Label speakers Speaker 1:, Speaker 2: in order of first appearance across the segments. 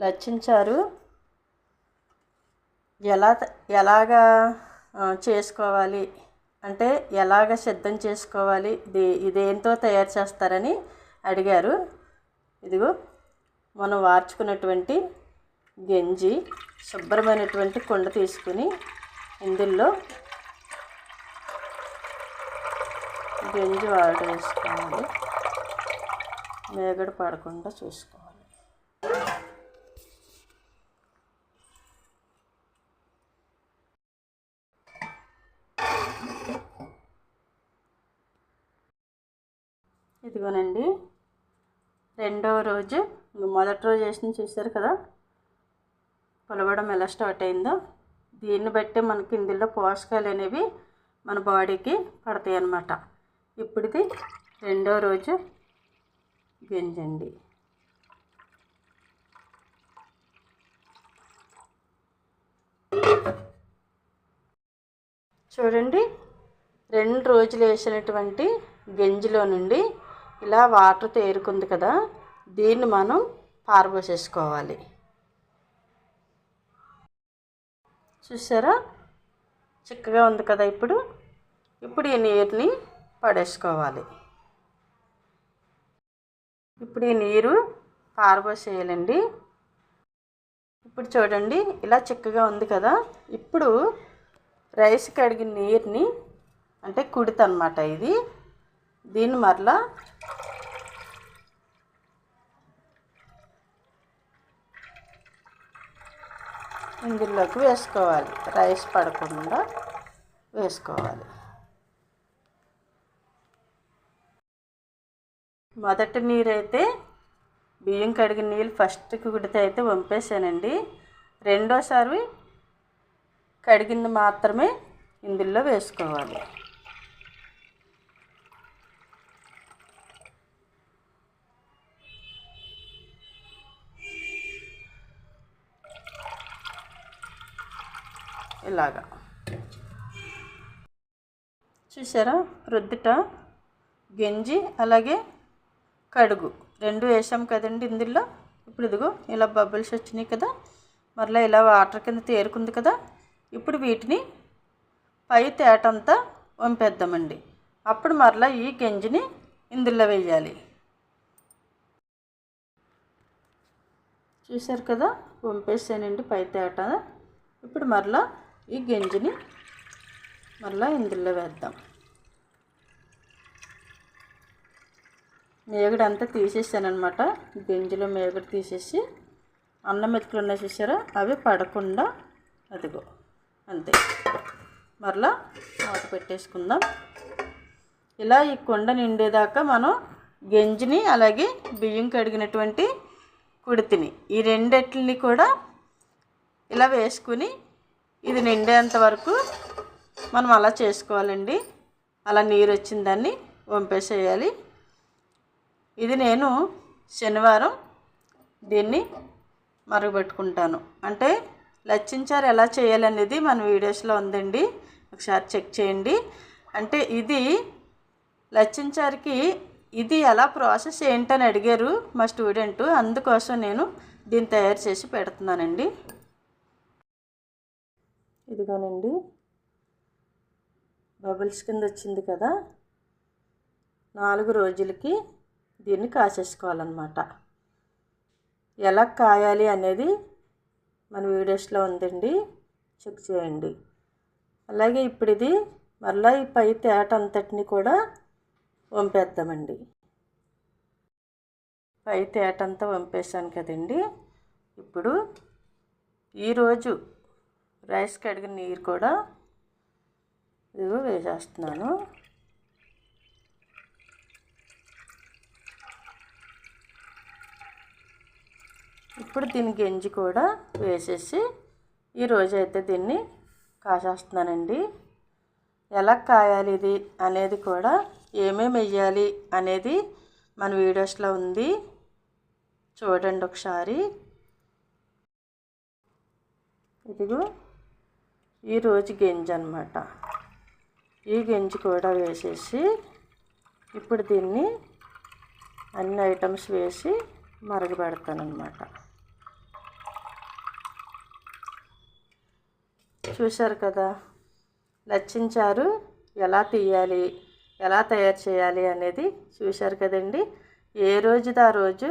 Speaker 1: లచ్చించారు ఎలాగా చేసుకోవాలి అంటే ఎలాగ సిద్ధం చేసుకోవాలి, ఇదేంతో తయారు చేస్తారని అడిగారు. ఇదిగో మనం వార్చుకున్నటువంటి గంజి, శుభ్రమైనటువంటి కుండ తీసుకుని ఇందులో గంజి వేసుకోవాలి. మేగడ పడకుండా చూసుకోవాలి. ఇదిగోనండి రెండవ రోజు, మొదటి రోజు వేసిన చూసారు కదా పొలవడం ఎలా స్టార్ట్ అయిందో. దీన్ని బట్టి మనకి ఇందులో పోషకాలు అనేవి మన బాడీకి పడతాయి అన్నమాట. ఇప్పుడు ఇది రెండవ రోజు గంజండి. చూడండి, 2 రోజులు వేసినటువంటి గంజిలో నుండి ఇలా వాటర్ తేరుకుంది కదా, దీన్ని మనం పారబోసేసుకోవాలి. చూసారా చిక్కగా ఉంది కదా. ఇప్పుడు ఈ నీరుని పడేసుకోవాలి. ఇప్పుడు ఈ నీరు పారబోసేయాలండి. ఇప్పుడు చూడండి ఇలా చిక్కగా ఉంది కదా. ఇప్పుడు రైస్ కడిగిన నీరుని, అంటే కుడితి అన్నమాట ఇది, దీన్ని మరలా ఇందులోకి వేసుకోవాలి. రైస్ పడకుండా వేసుకోవాలి. మొదటి నీరైతే బియ్యం కడిగిన నీళ్ళు ఫస్ట్ కుడితే అయితే వంపేసానండి. రెండోసారి కడిగింది మాత్రమే ఇందులో వేసుకోవాలి. ఇలాగా చూసారా, ప్రొద్దుట గంజి అలాగే కడుగు 2 వేసాం కదండి ఇందులో. ఇప్పుడు ఇదిగో ఇలా బబుల్స్ వచ్చినాయి కదా, మరలా ఇలా వాటర్ కింద తేరుకుంది కదా. ఇప్పుడు వీటిని పై తేటంతా వంపేద్దామండి. అప్పుడు మరలా ఈ గంజిని ఇందులో వేయాలి. చూసారు కదా, వంపేసానండి పై తేట. ఇప్పుడు మరలా ఈ గంజిని మరలా ఇందులో వేద్దాం. మేగడ అంతా తీసేసానమాట. గంజిలో మేగడ తీసేసి అన్నం మెతుకులు ఉన్నాయి చూసారా, అవి పడకుండా అదిగో అంతే. మరలా మూత పెట్టేసుకుందాం. ఇలా ఈ కుండ నిండేదాకా మనం గంజిని అలాగే బియ్యం కడిగినటువంటి కుడితిని ఈ రెండిటిని కూడా ఇలా వేసుకుని ఇది నిండేంత వరకు మనం అలా చేసుకోవాలండి. అలా నీరు వచ్చిన దాన్ని వంపేసేయాలి. ఇది నేను శనివారం దీన్ని మరగబెట్టుకుంటాను. అంటే లచ్చించారు ఎలా చేయాలనేది మన వీడియోస్లో ఉందండి, ఒకసారి చెక్ చేయండి. అంటే ఇది లచ్చించారుకి ఇది ఎలా ప్రాసెస్ ఏంటని అడిగారు మా స్టూడెంట్, అందుకోసం నేను దీన్ని తయారు చేసి పెడుతున్నానండి. ఇదిగోనండి బబుల్స్ కింద వచ్చింది కదా. 4 రోజులకి దీన్ని కాసేసుకోవాలన్నమాట. ఎలా కాయాలి అనేది మన వీడియోస్లో ఉందండి, చెక్ చేయండి. అలాగే ఇప్పుడు ఇది మళ్ళీ ఈ పై తేట అంతటిని కూడా వంపేద్దామండి. పై తేట అంతా వంపేసాను కదండి. ఇప్పుడు ఈరోజు రైస్ కడిగిన నీరు కూడా ఇదిగో వేసేస్తున్నాను. ఇప్పుడు దీని గంజి కూడా వేసేసి ఈరోజు అయితే దీన్ని కాసేస్తున్నానండి. ఎలా కాయాలి ఇది అనేది కూడా, ఏమేమి వేయాలి అనేది మన వీడియోస్లో ఉంది, చూడండి ఒకసారి. ఇదిగో ఈరోజు గంజి అన్నమాట. ఈ గంజి కూడా వేసేసి ఇప్పుడు దీన్ని అన్ని ఐటమ్స్ వేసి మరగబెడతానన్నమాట. చూశారు కదా, లచ్చించారు ఎలా తీయాలి, ఎలా తయారు చేయాలి అనేది చూశారు కదండి. ఏ రోజుది ఆ రోజు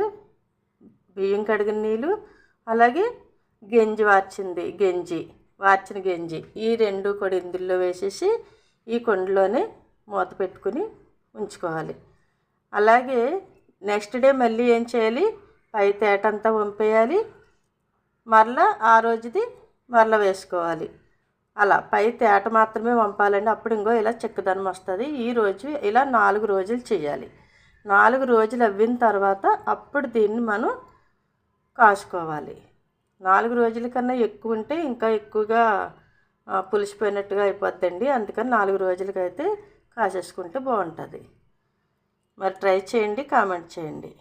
Speaker 1: బియ్యం కడిగిన నీళ్ళు, అలాగే వార్చిన గంజి ఈ రెండు కూడా ఇందులో వేసేసి ఈ కుండలోనే మూత పెట్టుకుని ఉంచుకోవాలి. అలాగే నెక్స్ట్ డే మళ్ళీ ఏం చేయాలి, పై తేటంతా వంపేయాలి, మరలా ఆ రోజుది మరలా వేసుకోవాలి. అలా పై తేట మాత్రమే వంపాలండి, అప్పుడు ఇంకో ఇలా చిక్కదనం వస్తుంది. ఈరోజు ఇలా 4 రోజులు చేయాలి. 4 రోజులు అవ్విన తర్వాత అప్పుడు దీన్ని మనం కాసుకోవాలి. 4 రోజుల కన్నా ఎక్కువ ఉంటే ఇంకా ఎక్కువగా పులిసిపోయినట్టుగా అయిపోద్దండి. అందుకని 4 రోజులకైతే కాసేసుకుంటే బాగుంటుంది. మరి ట్రై చేయండి, కామెంట్ చేయండి.